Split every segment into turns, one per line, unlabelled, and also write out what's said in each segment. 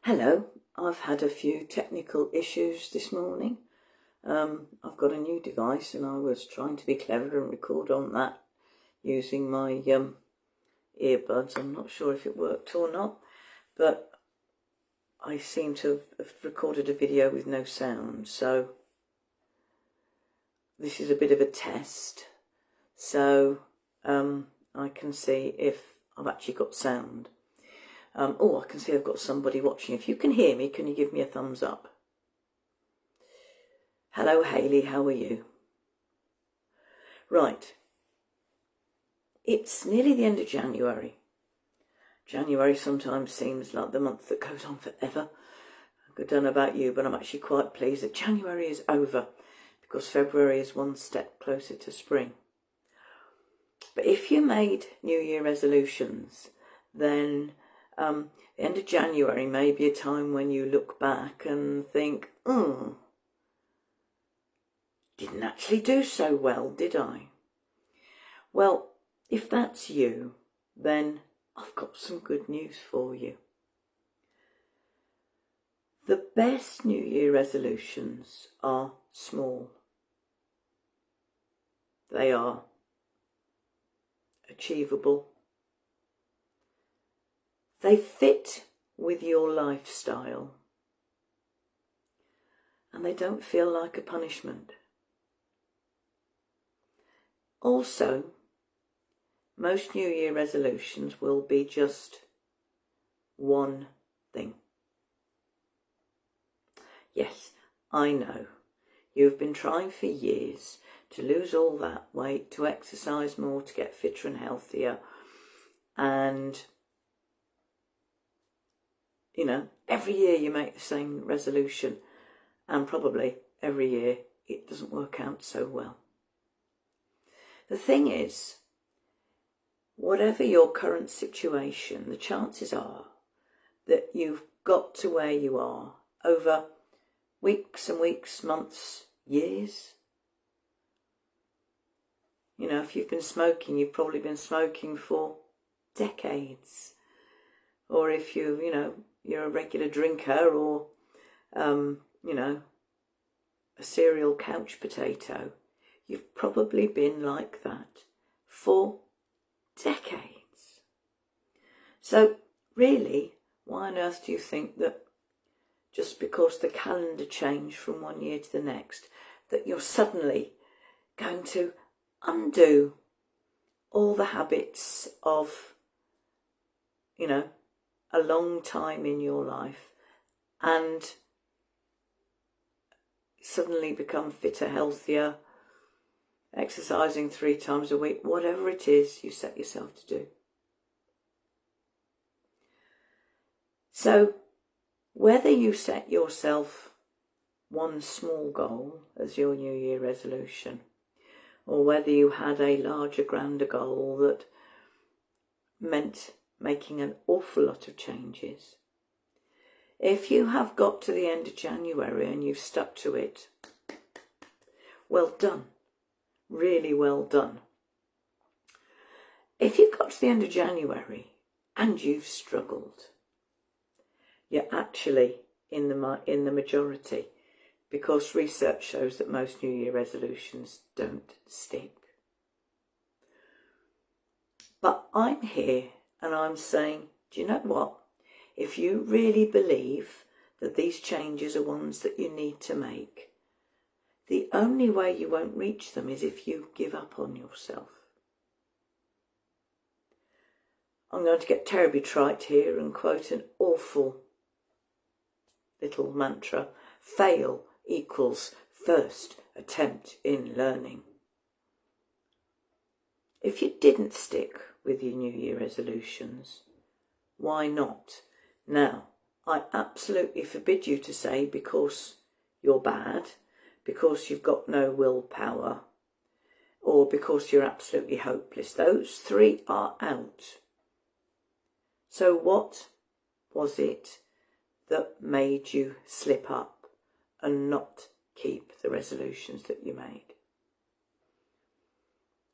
Hello, I've had a few technical issues this morning. I've got a new device and I was trying to be clever and record on that using my earbuds. I'm not sure if it worked or not, but I seem to have recorded a video with no sound, so this is a bit of a test, so I can see if I've actually got sound. Oh, I can see I've got somebody watching. If you can hear me, can you give me a thumbs up? Hello, Hayley, how are you? Right. It's nearly the end of January. January sometimes seems like the month that goes on forever. I don't know about you, but I'm actually quite pleased that January is over because February is one step closer to spring. But if you made New Year resolutions, then the end of January may be a time when you look back and think, didn't actually do so well, did I? Well, if that's you, then I've got some good news for you. The best New Year resolutions are small. They are achievable. They fit with your lifestyle. And they don't feel like a punishment. Also, most New Year resolutions will be just one thing. Yes, I know. You've been trying for years to lose all that weight, to exercise more, to get fitter and healthier. And, you know, every year you make the same resolution. And probably every year it doesn't work out so well. The thing is, whatever your current situation, the chances are that you've got to where you are over weeks and weeks, months, years. You know, if you've been smoking, you've probably been smoking for decades. Or if you're a regular drinker or, a serial couch potato, you've probably been like that for decades. So really, why on earth do you think that just because the calendar changed from one year to the next, that you're suddenly going to undo all the habits of, a long time in your life and suddenly become fitter, healthier, exercising 3 times a week, whatever it is you set yourself to do. So, whether you set yourself one small goal as your New Year resolution, or whether you had a larger, grander goal that meant making an awful lot of changes, if you have got to the end of January and you've stuck to it, well done. Really well done. If you've got to the end of January and you've struggled, you're actually in the majority, because research shows that most New Year resolutions don't stick. But I'm here and I'm saying, do you know what? If you really believe that these changes are ones that you need to make, the only way you won't reach them is if you give up on yourself. I'm going to get terribly trite here and quote an awful little mantra. Fail equals first attempt in learning. If you didn't stick with your New Year resolutions, why not? Now, I absolutely forbid you to say because you're bad, because you've got no willpower, or because you're absolutely hopeless. Those 3 are out. So what was it that made you slip up and not keep the resolutions that you made?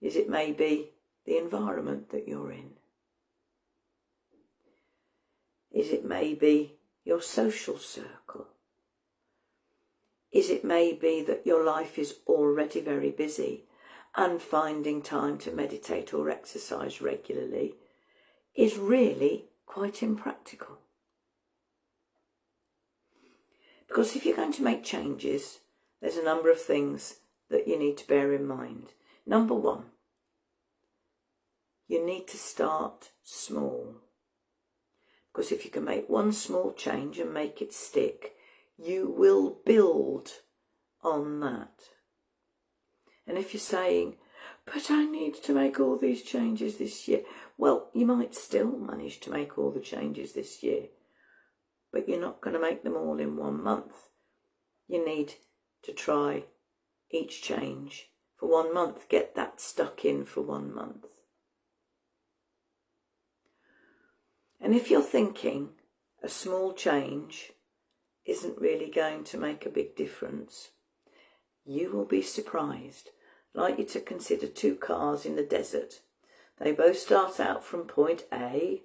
Is it maybe the environment that you're in? Is it maybe your social circle? Is it maybe that your life is already very busy and finding time to meditate or exercise regularly is really quite impractical? Because if you're going to make changes, there's a number of things that you need to bear in mind. Number one, you need to start small. Because if you can make one small change and make it stick, you will build on that. And if you're saying, but I need to make all these changes this year, well, you might still manage to make all the changes this year, but you're not going to make them all in 1 month. You need to try each change for 1 month. Get that stuck in for 1 month. And if you're thinking a small change isn't really going to make a big difference, you will be surprised. I'd like you to consider 2 cars in the desert. They both start out from point A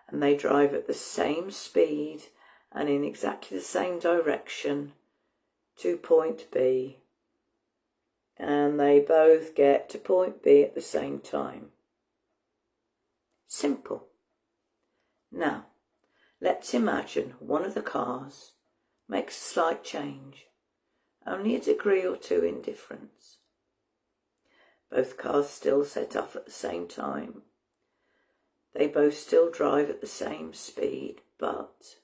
and they drive at the same speed and in exactly the same direction to point B. And they both get to point B at the same time. Simple. Now, let's imagine one of the cars makes a slight change, only a degree or 2 in difference. Both cars still set off at the same time. They both still drive at the same speed, but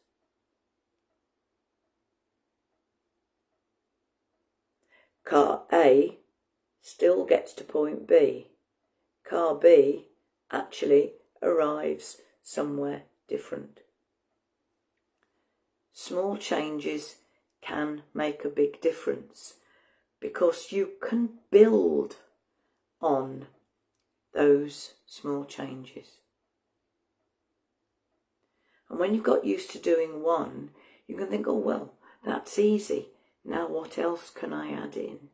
car A still gets to point B. Car B actually arrives somewhere different. Small changes can make a big difference because you can build on those small changes. And when you've got used to doing one, you can think, oh, well, that's easy. Now what else can I add in?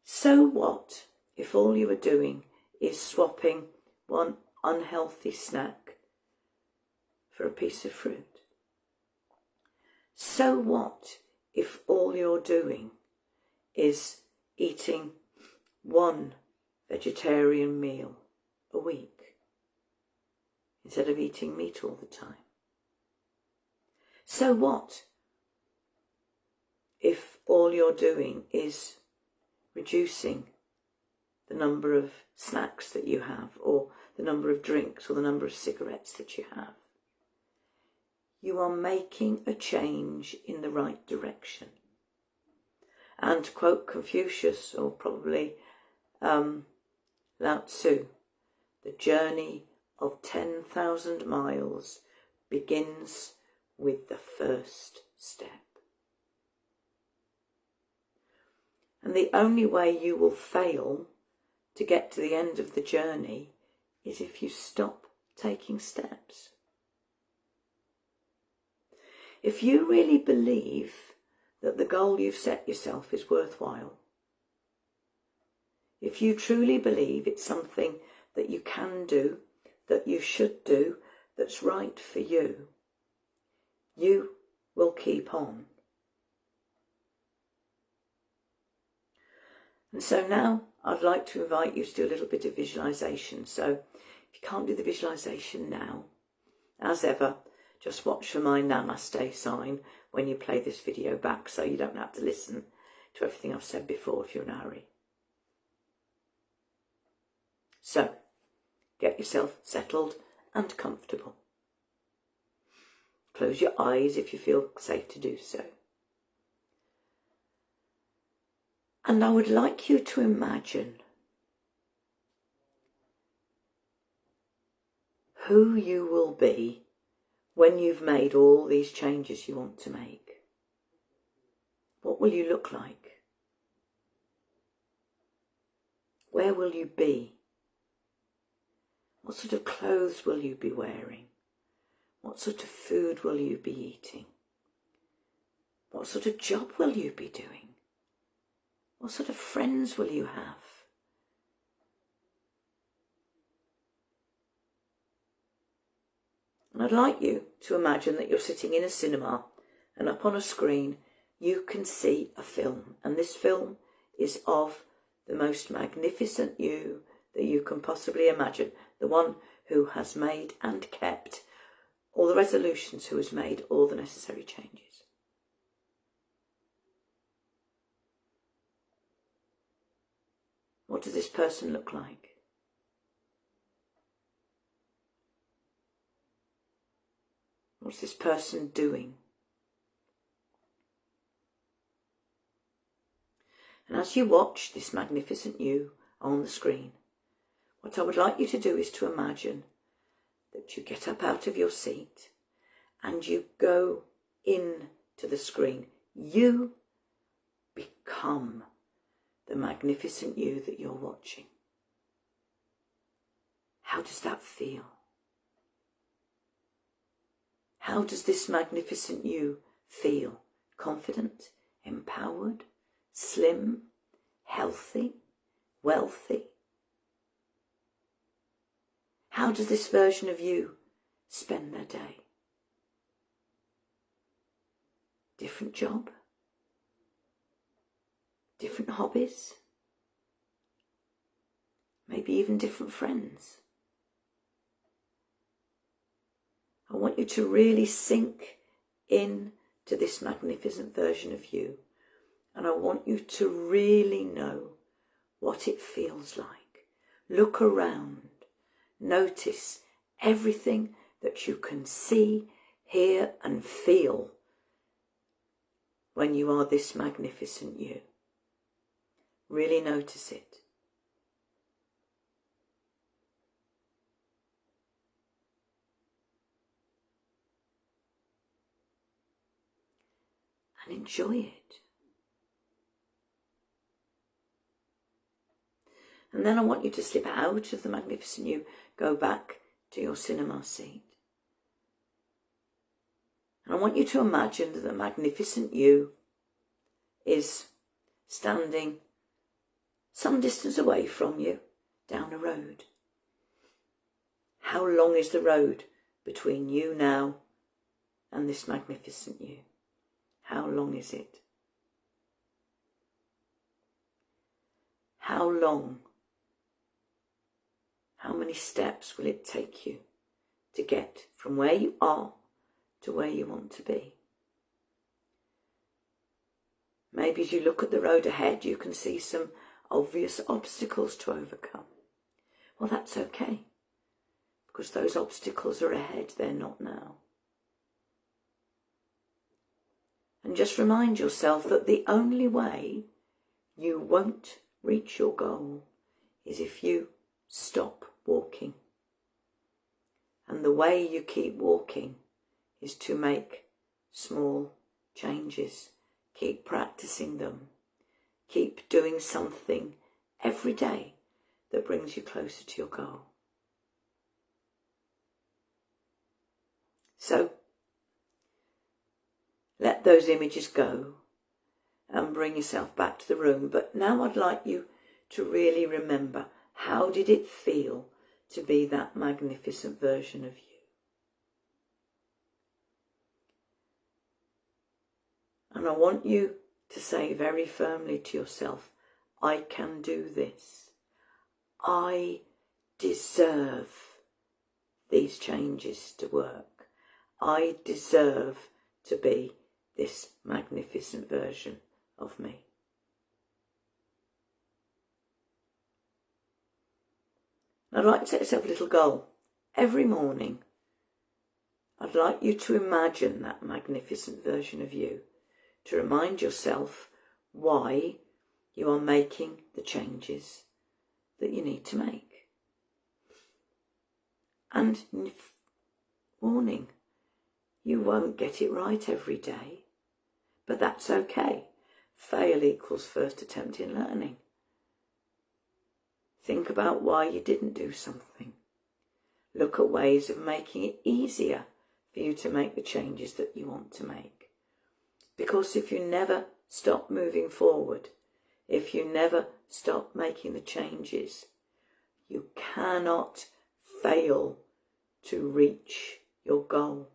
So what if all you are doing is swapping one unhealthy snack for a piece of fruit? So what if all you're doing is eating one vegetarian meal a week instead of eating meat all the time? So what if all you're doing is reducing the number of snacks that you have, or the number of drinks, or the number of cigarettes that you have? You are making a change in the right direction. And to quote Confucius, or probably Lao Tzu, the journey of 10,000 miles begins with the first step. And the only way you will fail to get to the end of the journey is if you stop taking steps. If you really believe that the goal you've set yourself is worthwhile, if you truly believe it's something that you can do, that you should do, that's right for you, you will keep on. And so now I'd like to invite you to do a little bit of visualisation. So if you can't do the visualisation now, as ever, just watch for my namaste sign when you play this video back, so you don't have to listen to everything I've said before if you're in a hurry. So, get yourself settled and comfortable. Close your eyes if you feel safe to do so. And I would like you to imagine who you will be when you've made all these changes you want to make. What will you look like? Where will you be? What sort of clothes will you be wearing? What sort of food will you be eating? What sort of job will you be doing? What sort of friends will you have? And I'd like you to imagine that you're sitting in a cinema and up on a screen you can see a film. And this film is of the most magnificent you that you can possibly imagine. The one who has made and kept all the resolutions, who has made all the necessary changes. What does this person look like? What's this person doing? And as you watch this magnificent you on the screen, what I would like you to do is to imagine that you get up out of your seat and you go into the screen. You become the magnificent you that you're watching. How does that feel? How does this magnificent you feel? Confident, empowered, slim, healthy, wealthy? How does this version of you spend their day? Different job? Different hobbies? Maybe even different friends? I want you to really sink in to this magnificent version of you. And I want you to really know what it feels like. Look around. Notice everything that you can see, hear and feel when you are this magnificent you. Really notice it. And enjoy it. And then I want you to slip out of the magnificent you, go back to your cinema seat. And I want you to imagine that the magnificent you is standing some distance away from you down a road. How long is the road between you now and this magnificent you? How long is it? How long? How many steps will it take you to get from where you are to where you want to be? Maybe as you look at the road ahead, you can see some obvious obstacles to overcome. Well, that's okay, because those obstacles are ahead, they're not now. And just remind yourself that the only way you won't reach your goal is if you stop walking. And the way you keep walking is to make small changes. Keep practicing them. Keep doing something every day that brings you closer to your goal. So, let those images go and bring yourself back to the room. But now I'd like you to really remember, how did it feel to be that magnificent version of you? And I want you to say very firmly to yourself, I can do this. I deserve these changes to work. I deserve to be this magnificent version of me. I'd like to set yourself a little goal. Every morning, I'd like you to imagine that magnificent version of you, to remind yourself why you are making the changes that you need to make. And warning, you won't get it right every day, but that's okay. Fail equals first attempt in learning. Think about why you didn't do something. Look at ways of making it easier for you to make the changes that you want to make. Because if you never stop moving forward, if you never stop making the changes, you cannot fail to reach your goal.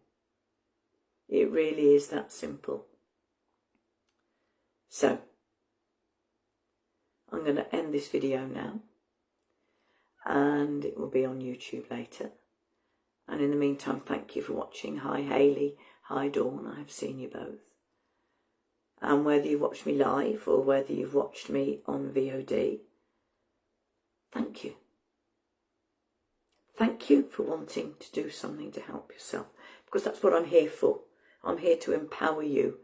It really is that simple. So, I'm going to end this video now, and it will be on YouTube later. And in the meantime, thank you for watching. Hi Hayley, hi Dawn, I have seen you both. And whether you watched me live or whether you've watched me on VOD, thank you. Thank you for wanting to do something to help yourself, because that's what I'm here for. I'm here to empower you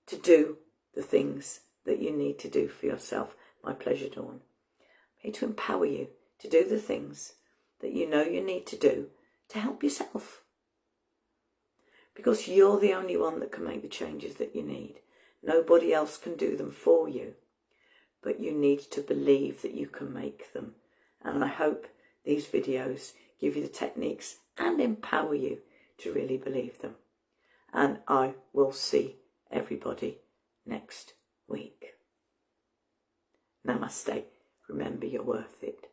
to do the things that you need to do for yourself. My pleasure, Dawn. I'm here to empower you to do the things that you know you need to do to help yourself. Because you're the only one that can make the changes that you need. Nobody else can do them for you. But you need to believe that you can make them. And I hope these videos give you the techniques and empower you to really believe them. And I will see everybody next week. Namaste. Remember, you're worth it.